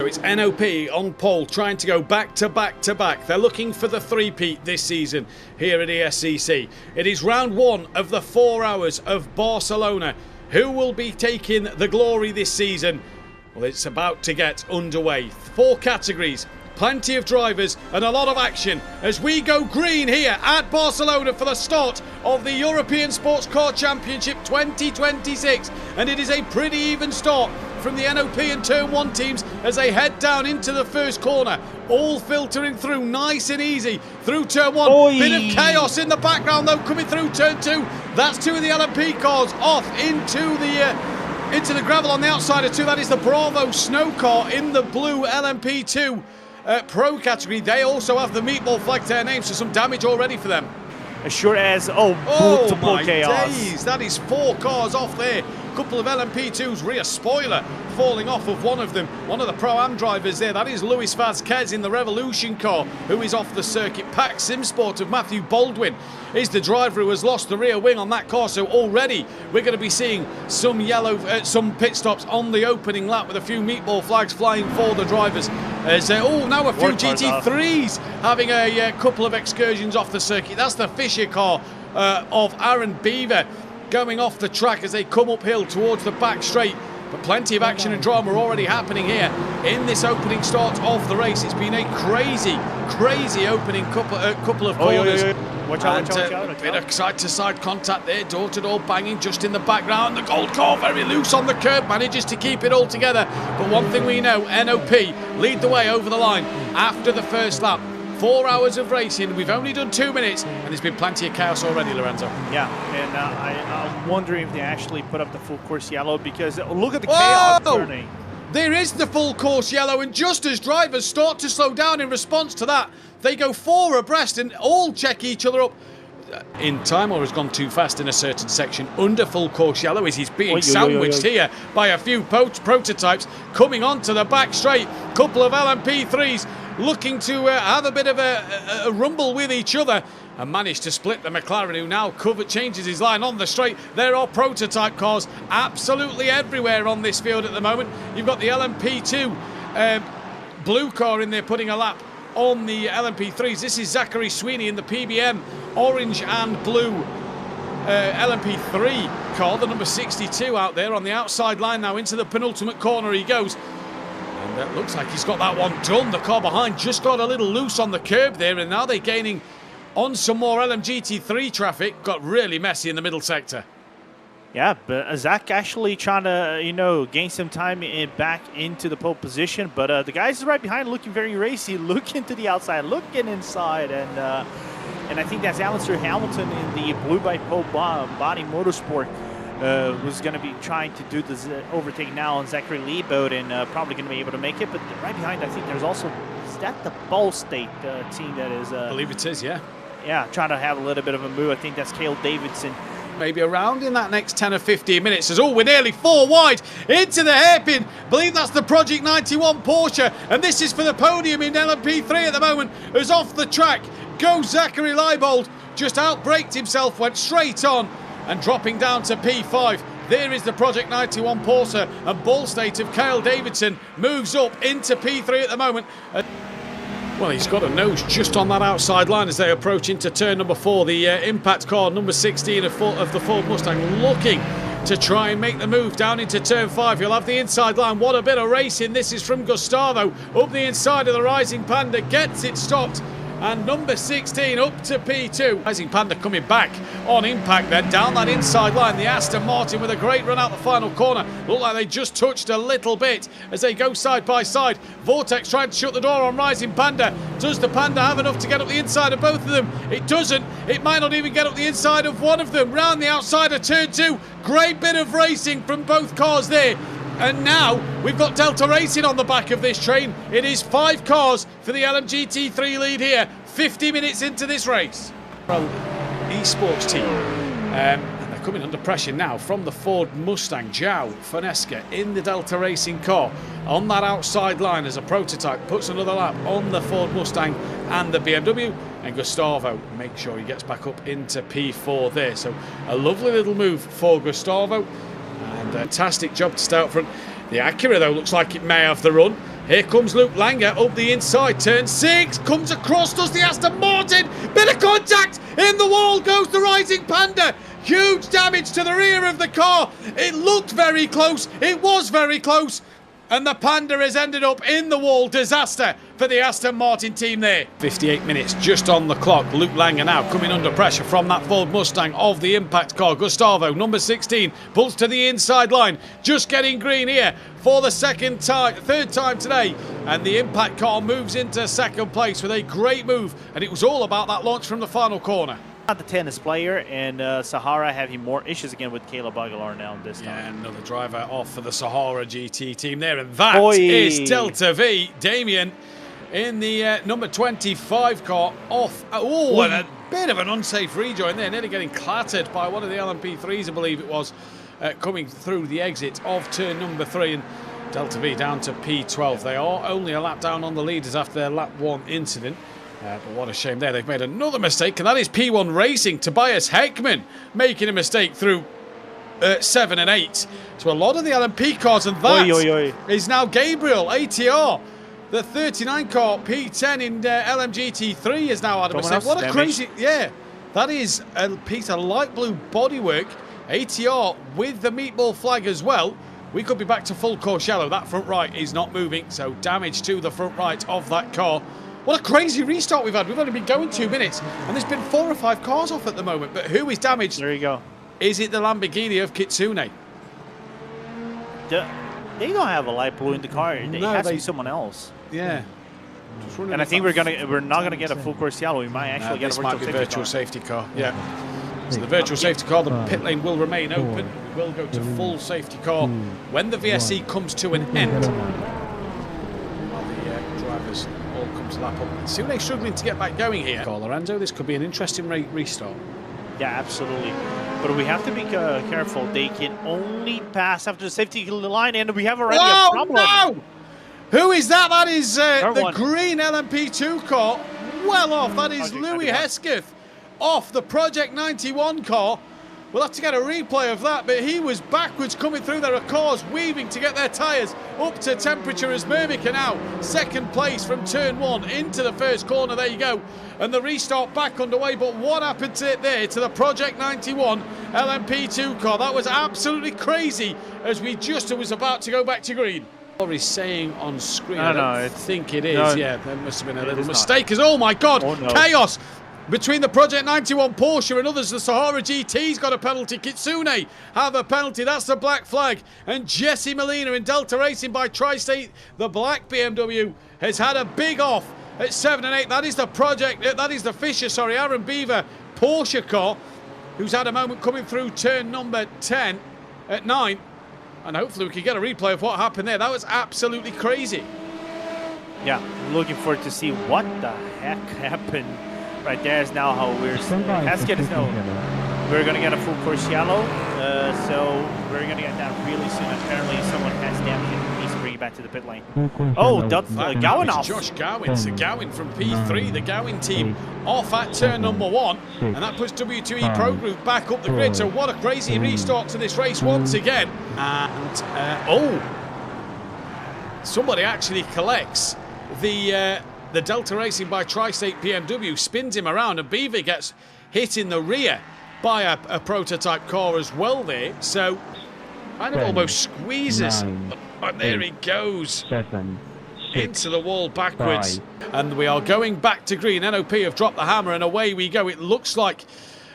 it's NOP on pole, trying to go back to back to back. They're looking for the three-peat this season here at ESCC. It is round one of the 4 hours of Barcelona. Who will be taking the glory this season? Well, it's about to get underway. 4 categories, plenty of drivers and a lot of action as we go green here at Barcelona for the start of the European SportsCar Championship 2026. And it is a pretty even start from the NOP and Turn 1 teams as they head down into the first corner. All filtering through nice and easy through Turn 1. Oy. Bit of chaos in the background though coming through Turn 2. That's 2 of the LMP cars off into the gravel on the outside of 2. That is the Bravo Snow car in the blue LMP2 Pro category. They also have the meatball flag to their name, so some damage already for them. As sure as, multiple my chaos. Days, that is 4 cars off there. Couple of LMP2s, rear spoiler falling off of one of them. One of the Pro-Am drivers there, that is Luis Vazquez in the Revolution car, who is off the circuit. Pack Simsport of Matthew Baldwin is the driver who has lost the rear wing on that car. So already we're going to be seeing some some pit stops on the opening lap with a few meatball flags flying for the drivers. As now a few GT3s having a couple of excursions off the circuit. That's the Fisher car of Aaron Beaver going off the track as they come uphill towards the back straight. But plenty of action and drama already happening here in this opening start of the race. It's been a crazy opening couple of corners. Watch out. A bit of side-to-side contact there, door-to-door banging just in the background. The gold car very loose on the curb, manages to keep it all together. But one thing we know, NOP lead the way over the line after the first lap. 4 hours of racing, we've only done 2 minutes, and there's been plenty of chaos already, Lorenzo. Yeah, and I'm wondering if they actually put up the full course yellow, because look at the chaos turning. There is the full course yellow, and just as drivers start to slow down in response to that, they go 4 abreast and all check each other up in time, or has gone too fast in a certain section under full course yellow as he's being sandwiched here by a few prototypes coming onto the back straight. Couple of LMP3s looking to have a bit of a rumble with each other and managed to split the McLaren, who now changes his line on the straight. There are prototype cars absolutely everywhere on this field at the moment. You've got the LMP2 blue car in there putting a lap on the LMP3s. This is Zachary Sweeney in the PBM orange and blue LMP3 car, the number 62 out there on the outside line now. Into the penultimate corner he goes. And it looks like he's got that one done. The car behind just got a little loose on the curb there, and now they're gaining on some more LMGT3 traffic. Got really messy in the middle sector. Yeah, but Zach actually trying to, gain some time back into the pole position. But the guys right behind looking very racy, looking to the outside, looking inside. And I think that's Alistair Hamilton in the blue by pole body motorsport. Was going to be trying to do this overtake now on Zachary Leaboat, and probably going to be able to make it. But right behind, I think there's also, is that the Ball State team that is? I believe it is, yeah. Yeah, trying to have a little bit of a move. I think that's Cale Davidson. Maybe around in that next 10 or 15 minutes. As we're nearly 4 wide into the hairpin. Believe that's the Project 91 Porsche, and this is for the podium in LMP3 at the moment. As off the track goes Zachary Leibold, just outbraked himself, went straight on, and dropping down to P5. There is the Project 91 Porsche, and Ball State of Cale Davidson moves up into P3 at the moment. Well, he's got a nose just on that outside line as they approach into turn number 4. The impact car, number 16 of the Ford Mustang, looking to try and make the move down into turn 5. He'll have the inside line. What a bit of racing. This is from Gustavo up the inside of the Rising Panda, gets it stopped. And number 16 up to P2. Rising Panda coming back on impact then down that inside line. The Aston Martin with a great run out the final corner. Look like they just touched a little bit as they go side by side. Vortex trying to shut the door on Rising Panda. Does the Panda have enough to get up the inside of both of them? It doesn't. It might not even get up the inside of one of them. Round the outside of turn 2. Great bit of racing from both cars there. And now we've got Delta Racing on the back of this train. It is 5 cars for the LMGT3 lead here, 50 minutes into this race. Pro eSports team, and they're coming under pressure now from the Ford Mustang. João Fanesca in the Delta Racing car on that outside line as a prototype, puts another lap on the Ford Mustang and the BMW. And Gustavo makes sure he gets back up into P4 there. So a lovely little move for Gustavo. And a fantastic job to stay out front. The Acura, though, looks like it may have the run. Here comes Luke Langer up the inside, turn 6, comes across, does the Aston Martin, bit of contact, in the wall goes the Rising Panda, huge damage to the rear of the car. It looked very close, it was very close, and the Panda has ended up in the wall. Disaster for the Aston Martin team there. 58 minutes just on the clock. Luke Langer now coming under pressure from that Ford Mustang of the Impact car. Gustavo, number 16, pulls to the inside line, just getting green here for the third time today. And the Impact car moves into second place with a great move. And it was all about that launch from the final corner. The tennis player, and Sahara having more issues again with Caleb Aguilar now this time. Yeah, another driver off for the Sahara GT team there, and that is Delta V. Damien in the number 25 car off. Oh, and a bit of an unsafe rejoin there, nearly getting clattered by one of the LMP3s, I believe it was, coming through the exit of turn number 3, and Delta V down to P12. They are only a lap down on the leaders after their lap 1 incident. But what a shame there. They've made another mistake, and that is P1 Racing. Tobias Heckman making a mistake through 7 and 8. So a lot of the LMP cars, and that is now Gabriel, ATR. The 39 car, P10 in LMGT3 has now had a mistake. What a crazy... Yeah, that is a piece of light blue bodywork. ATR with the meatball flag as well. We could be back to full course yellow. That front right is not moving, so damage to the front right of that car. What a crazy restart we've had. We've only been going 2 minutes, and there's been 4 or 5 cars off at the moment. But who is damaged? There you go. Is it the Lamborghini of Kitsune? They don't have a light blue in the car. It has to be someone else. Yeah. And I think we're not gonna get a full course yellow. We might actually get a virtual safety car. Yeah. So the virtual safety car, the pit lane will remain open. We will go to full safety car when the VSC comes to an end. The drivers all come to lap up. Sune struggling to get back going here. Lorenzo, this could be an interesting restart. Yeah, absolutely. But we have to be careful. They can only pass after the safety line, and we have already a problem. No! Who is that? That is the green LMP2 car. Well off. That is Louis Hesketh off the Project 91 car. We'll have to get a replay of that, but he was backwards coming through. There are cars weaving to get their tyres up to temperature as Mermica now second place from turn 1 into the first corner. There you go. And the restart back underway, but what happened to it there to the Project 91 LMP2 car? That was absolutely crazy as we just was about to go back to green. He's saying on screen, I don't think it is. No, yeah, there must have been a little mistake. Oh my God, chaos between the Project 91 Porsche and others. The Sahara GT's got a penalty. Kitsune have a penalty. That's the black flag. And Jesse Molina in Delta Racing by Tri-State, the black BMW, has had a big off at 7 and 8. That is the Fisher, Aaron Beaver Porsche car, who's had a moment coming through turn number 10 at 9. And hopefully we can get a replay of what happened there. That was absolutely crazy. Yeah, looking forward to see what the heck happened. Right there is now how we're... Hesketh is now... We're going to get a full course yellow. So we're going to get that really soon. Apparently someone has damage and needs to bring it back to the pit lane. Oh, that's Gowan off. Josh Gowan. So Gowan from P3, the Gowan team, off at turn number 1. And that puts W2E Pro Group back up the grid. So what a crazy restart to this race once again. And, somebody actually collects the Delta Racing by Tri-State BMW, spins him around, and Beaver gets hit in the rear by a prototype car as well there. So kind of almost squeezes. And there he goes. 7, 6, into the wall backwards. 5. And we are going back to green. NOP have dropped the hammer and away we go. It looks like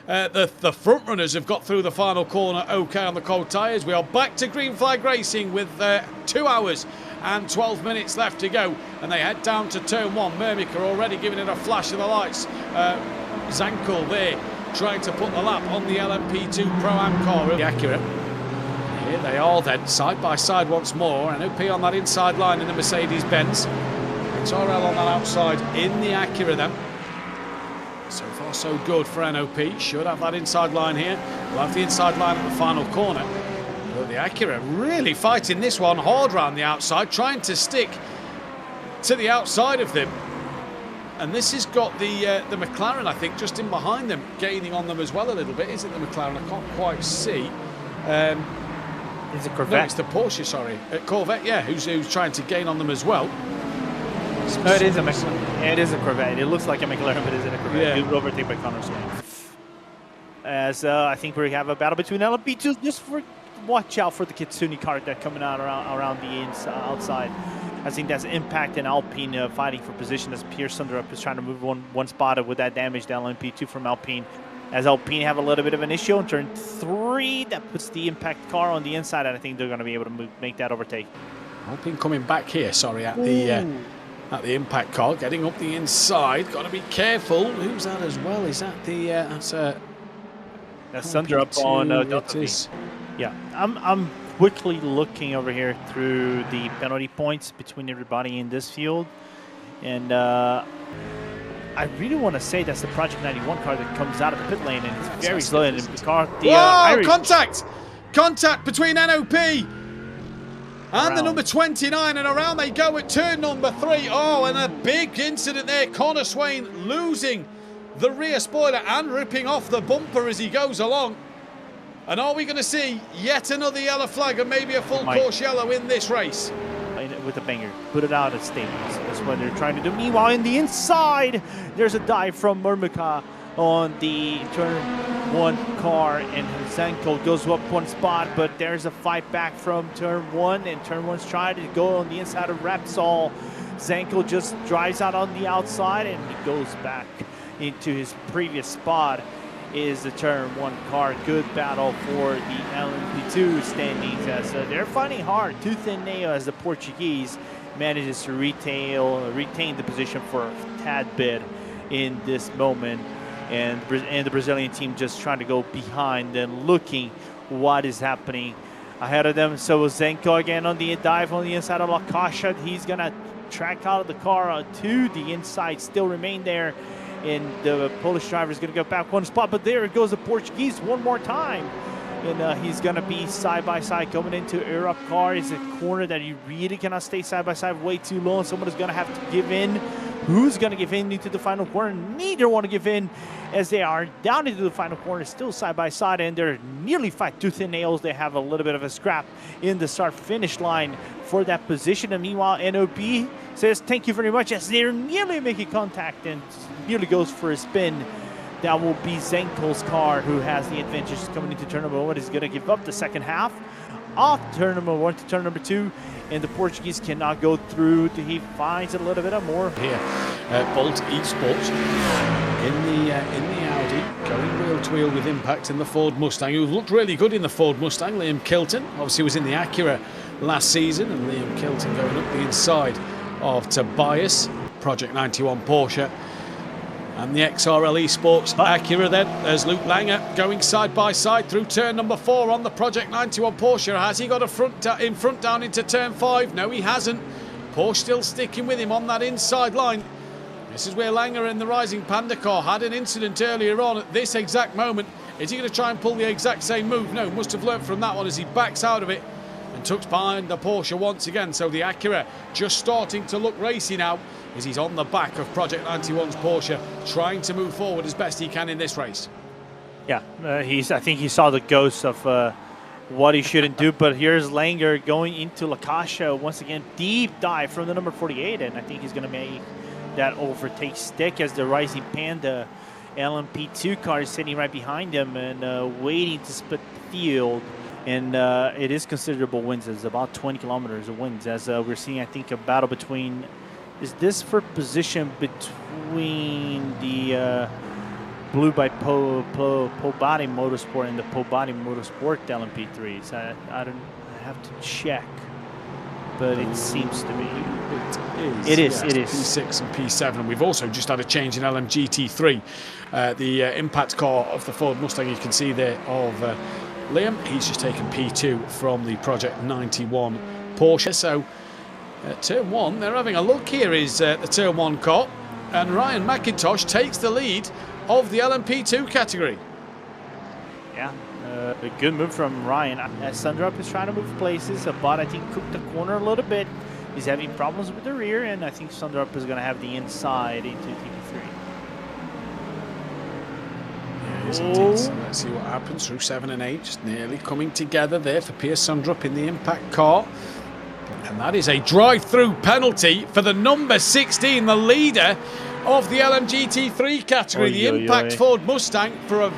the front runners have got through the final corner okay on the cold tyres. We are back to green flag racing with 2 hours and 12 minutes left to go, and they head down to turn 1. Mermica already giving it a flash of the lights. Zankel there trying to put the lap on the LMP2 Pro-Am car. The Acura. Here they are then, side by side once more. NOP on that inside line in the Mercedes-Benz. XRL on that outside in the Acura then. So far so good for NOP. Should have that inside line here. We'll have the inside line at the final corner. But the Acura really fighting this one hard round the outside, trying to stick to the outside of them. And this has got the McLaren, I think, just in behind them, gaining on them as well a little bit. Is it the McLaren? I can't quite see. It's a No, Corvette. it's the Porsche, sorry. Corvette, yeah, who's trying to gain on them as well. No, it is a McLaren. It is a Corvette. It looks like a McLaren, but it isn't a Corvette. Yeah. Good overtake by Connor Swain. As I think we have a battle between LMP2. Just watch out for the Kitsune car that coming out around the outside. I think that's Impact and Alpine fighting for position as Pierre Sunderup is trying to move one spot with that damage to LMP2 from Alpine. As Alpine have a little bit of an issue in turn 3, that puts the Impact car on the inside, and I think they're going to be able to make that overtake. Alpine coming back here, sorry, at the Impact car, getting up the inside. Got to be careful. Who's that as well? Is that the that's Sunderup on Delta V. Yeah, I'm quickly looking over here through the penalty points between everybody in this field, and I really want to say that's the Project 91 car that comes out of the pit lane, and it's very slow. And the car, whoa! Contact between NOP and the number 29, and around they go at turn number 3. Oh, and a big incident there. Connor Swain losing the rear spoiler and ripping off the bumper as he goes along. And are we going to see yet another yellow flag and maybe a full course yellow in this race? With a banger, put it out at statements. That's what they're trying to do. Meanwhile, in the inside, there's a dive from Murmika on the turn 1 car, and Zenko goes up one spot, but there's a fight back from turn 1, and turn 1's trying to go on the inside of Repsol. Zenko just drives out on the outside, and he goes back into his previous spot. Is the turn 1 car. Good battle for the LMP2 standings as they're fighting hard, tooth and nail, as the Portuguese manages to retain the position for a tad bit in this moment, and the Brazilian team just trying to go behind and looking what is happening ahead of them. So Zenko again on the dive on the inside of Lakasha. He's gonna track out of the car to the inside, still remain there. And the Polish driver is going to go back one spot, but there goes the Portuguese one more time. And he's going to be side-by-side coming into Europe car. It's a corner that you really cannot stay side-by-side way too long. Someone is going to have to give in. Who's going to give in into the final corner? Neither want to give in as they are down into the final corner, still side-by-side, and they're nearly fight tooth and nails. They have a little bit of a scrap in the start-finish line for that position. And meanwhile, NOP says thank you very much as they're nearly making contact and nearly goes for a spin. That will be Zenko's car who has the advantage coming into turn number 1. He's going to give up the second half off turn number 1 to turn number 2, and the Portuguese cannot go through. He finds a little bit of more here. Bolt Esports in the Audi, going wheel to wheel with Impact in the Ford Mustang, who looked really good in the Ford Mustang. Liam Kilton obviously was in the Acura last season, and Liam Kilton going up the inside of Tobias, Project 91 Porsche. And the XRL Esports Acura then, there's Luke Langer going side by side through turn number 4 on the Project 91 Porsche. Has he got a in front down into turn 5? No, he hasn't. Porsche still sticking with him on that inside line. This is where Langer in the Rising Panda car had an incident earlier on at this exact moment. Is he going to try and pull the exact same move? No, must have learnt from that one as he backs out of it and tucks behind the Porsche once again. So the Acura just starting to look racy now, as he's on the back of Project 91's Porsche, trying to move forward as best he can in this race. Yeah, I think he saw the ghost of what he shouldn't do, but here's Langer going into Lakasha once again, deep dive from the number 48, and I think he's going to make that overtake stick as the Rising Panda LMP2 car is sitting right behind him and waiting to split the field. And it is considerable winds. It's about 20 kilometers of winds, as we're seeing, I think, a battle between. Is this for position between the Blue by Pobody Motorsport and the Pobody Motorsport LMP3s? I have to check, but it seems to be. It is. P6 and P7. And we've also just had a change in LMGT3. The impact car of the Ford Mustang, you can see there, of Liam. He's just taken P2 from the Project 91 Porsche. So turn 1, they're having a look here, is the turn 1 car, and Ryan McIntosh takes the lead of the LMP2 category. Yeah, a good move from Ryan. Sunderup is trying to move places, but I think cooked the corner a little bit. He's having problems with the rear, and I think Sunderup is going to have the inside into TV3. is indeed. So let's see what happens through 7 and 8. Just nearly coming together there for Piers Sundrup in the impact car. And that is a drive-through penalty for the number 16, the leader of the LMGT3 category, the Impact Ford Mustang, for a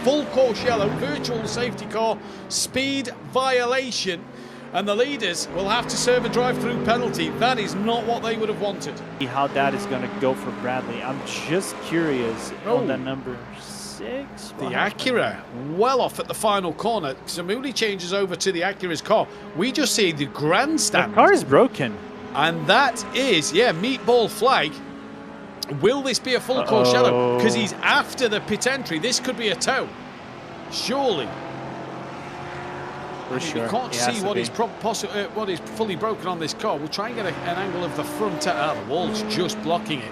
full course yellow virtual safety car speed violation. And the leaders will have to serve a drive-through penalty. That is not what they would have wanted. How that is going to go for Bradley. I'm just curious on that number 6. The Acura, well off at the final corner. Samuli changes over to the Acura's car. We just see the grandstand. The car is broken. And that is, meatball flag. Will this be a full course yellow? Because he's after the pit entry. This could be a tow. Surely. For sure. You can't see what is fully broken on this car. We'll try and get an angle of the front. The wall's just blocking it.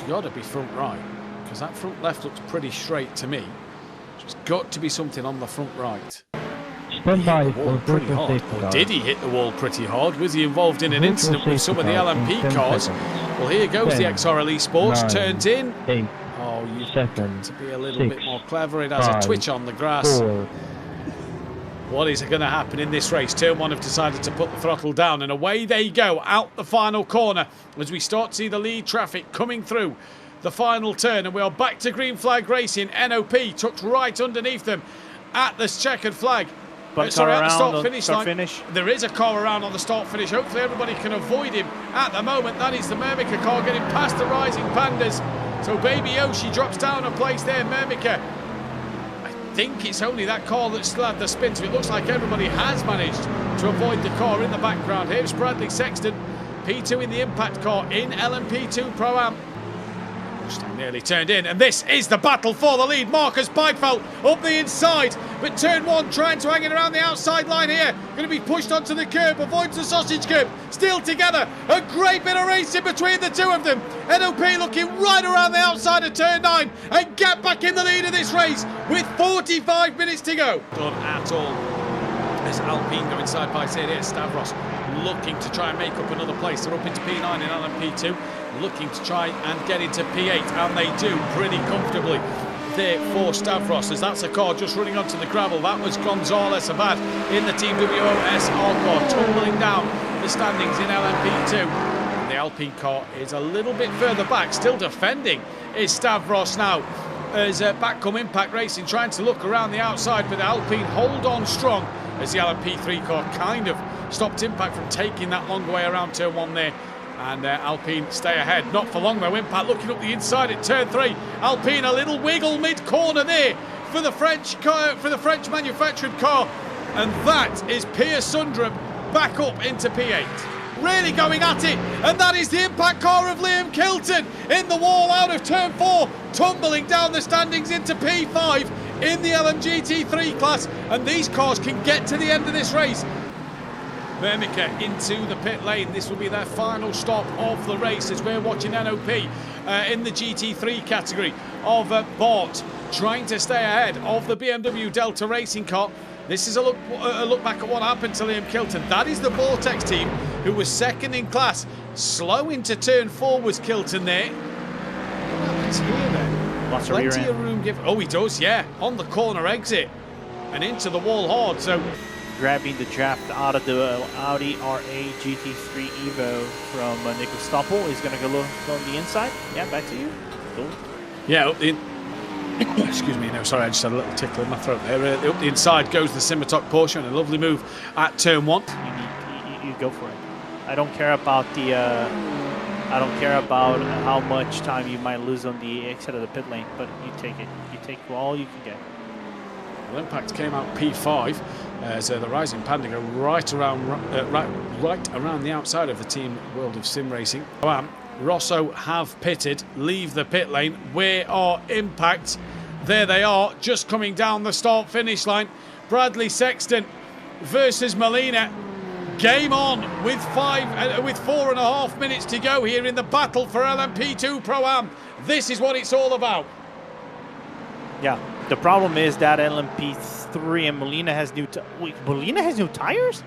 Got to be front right, because that front left looks pretty straight to me. There's got to be something on the front right. Stand by for pretty hard. Or did he hit the wall pretty hard? Was he involved in an incident with some of the LMP cars? Well, here goes the XRL Sports. Turns in. 8, oh, you've 7, got to be a little 6, bit more clever. It has 5, a twitch on the grass. 4. What is going to happen in this race? Turn 1 have decided to put the throttle down, and away they go out the final corner as we start to see the lead traffic coming through the final turn, and we are back to green flag racing. NOP tucked right underneath them at this checkered flag. Sorry, at the start-finish line. There is a car around on the start-finish. Hopefully everybody can avoid him at the moment. That is the Mermika car getting past the Rising Pandas. So Baby Yoshi drops down a place there. Mermika, I think it's only that car that still had the spin, so it looks like everybody has managed to avoid the car in the background. Here's Bradley Sexton, P2 in the impact car in LMP2 Pro-Am. Nearly turned in, and this is the battle for the lead. Marcus Bikefeld up the inside, but turn 1 trying to hang it around the outside line here. Going to be pushed onto the curb, avoids the sausage curb. Still together, a great bit of racing between the two of them. NOP looking right around the outside of turn 9 and get back in the lead of this race with 45 minutes to go. Done at all. As Alpine go inside by side here, Stavros looking to try and make up another place. They're up into P9 in LMP2, looking to try and get into P8, and they do pretty comfortably there for Stavros, as that's a car just running onto the gravel. That was Gonzalez Abad in the Team WOSR car, tumbling down the standings in LMP2. And the Alpine car is a little bit further back, still defending is Stavros now, as back come Impact Racing trying to look around the outside, but the Alpine hold on strong as the LMP3 car kind of stopped Impact from taking that long way around turn 1 there. And Alpine stay ahead. Not for long though. Impact looking up the inside at turn 3. Alpine a little wiggle mid-corner there for the French car, for the French manufactured car. And that is Piers Sundrup back up into P8. Really going at it. And that is the impact car of Liam Kilton in the wall out of turn 4. Tumbling down the standings into P5 in the LMGT3 class. And these cars can get to the end of this race. Mermika into the pit lane. This will be their final stop of the race as we're watching NOP in the GT3 category of Bart trying to stay ahead of the BMW Delta racing car. This is a look back at what happened to Liam Kilton. That is the Vortex team who was second in class. Slow into turn 4 was Kilton there. What happens here then? Lots Plenty of room given. Oh, he does, yeah. On the corner exit and into the wall hard. So grabbing the draft out of the Audi RA GT3 Evo from Nico Stoppel. He's going to go look on the inside. Yeah, back to you. Cool. Yeah, up the excuse me, no, sorry, I just had a little tickle in my throat there. Up the inside goes the Simitok Porsche, and a lovely move at turn 1. You go for it. I don't care about the. I don't care about how much time you might lose on the exit of the pit lane, but you take it. You take all you can get. Well, Impact came out P5 as the Rising Panda go right around the outside of the Team World of Sim Racing. Rosso have pitted, leave the pit lane. Where are Impact? There they are, just coming down the start-finish line. Bradley Sexton versus Molina. Game on with 4.5 minutes to go here in the battle for LMP2 Pro-Am. This is what it's all about. Yeah, the problem is that LMP3 and Molina has new wait, Molina has new tires?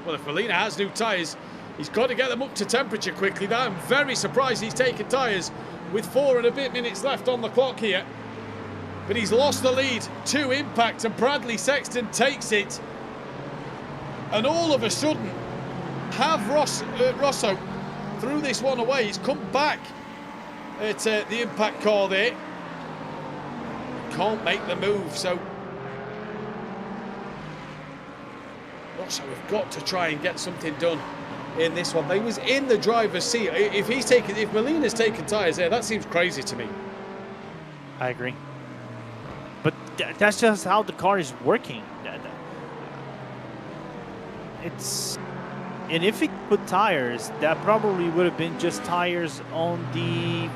Well, if Molina has new tyres, he's got to get them up to temperature quickly. I'm very surprised he's taken tyres with 4 and a bit minutes left on the clock here. But he's lost the lead to Impact, and Bradley Sexton takes it. And all of a sudden, have Rosso threw this one away. He's come back at the Impact car there. Can't make the move, so Rosso have got to try and get something done in this one. They was in the driver's seat. If Molina's taken tyres there, that seems crazy to me. I agree. But that's just how the car is working. And if he put tires, that probably would have been just tires on the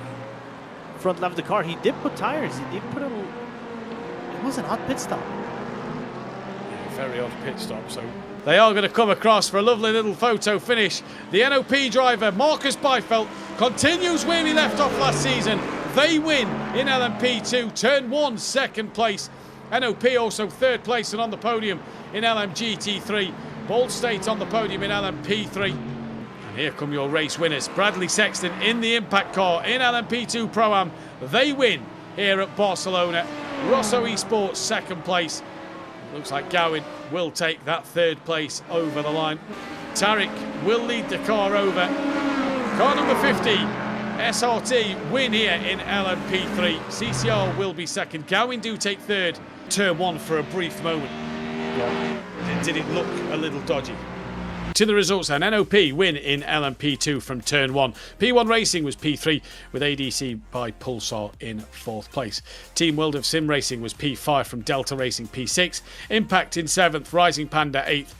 front left of the car. He did put tires. He did put a... It was an odd pit stop. Yeah, very odd pit stop. So they are going to come across for a lovely little photo finish. The NOP driver, Marcus Beifeld, continues where he left off last season. They win in LMP2, turn 1, second place. NOP also third place and on the podium in LMGT3. Ball State on the podium in LMP3. And here come your race winners. Bradley Sexton in the Impact car in LMP2 Pro-Am. They win here at Barcelona. Rosso Esports second place. Looks like Gowan will take that third place over the line. Tarek will lead the car over. Car number 50, SRT, win here in LMP3. CCR will be second. Gowan do take third. Turn 1 for a brief moment. Did it look a little dodgy? To the results then, NOP win in LMP2 from turn 1. P1 Racing was P3 with ADC by Pulsar in 4th place. Team World of Sim Racing was P5 from Delta Racing P6. Impact in 7th, Rising Panda 8th.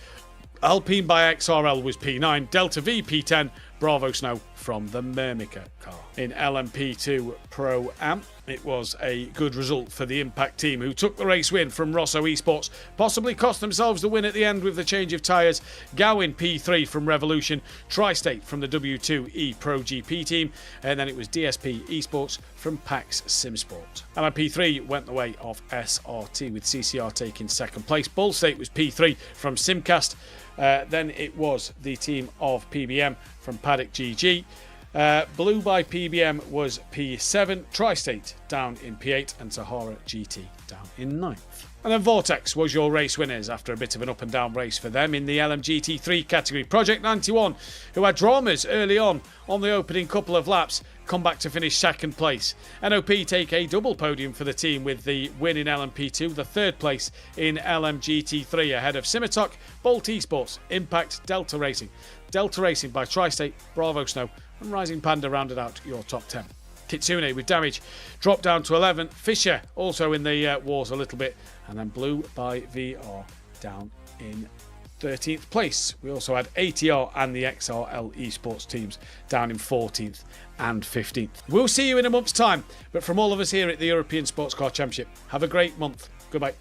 Alpine by XRL was P9. Delta V P10. Bravo Snow from the Mermica car. In LMP2 Pro-Am, it was a good result for the Impact team, who took the race win from Rosso Esports, possibly cost themselves the win at the end with the change of tyres. Gowan P3 from Revolution, Tri-State from the W2E Pro GP team, and then it was DSP Esports from PAX Simsport. LMP3 went the way of SRT, with CCR taking second place. Ball State was P3 from Simcast. Then it was the team of PBM from Paddock GG. Blue by PBM was P7, Tri-State down in P8, and Sahara GT down in 9th. And then Vortex was your race winners after a bit of an up and down race for them in the LMGT3 category. Project 91, who had dramas early on the opening couple of laps, come back to finish second place. NOP take a double podium for the team with the win in LMP2, the third place in LMGT3 ahead of Simitok, Bolt Esports, Impact, Delta Racing. Delta Racing by Tri-State, Bravo Snow, and Rising Panda rounded out your top 10. Kitsune with damage dropped down to 11. Fisher also in the wars a little bit, and then Blue by VR down in 13th place. We also had ATR and the XRL Esports teams down in 14th and 15th. We'll see you in a month's time, but from all of us here at the European SportsCar Championship, have a great month. Goodbye.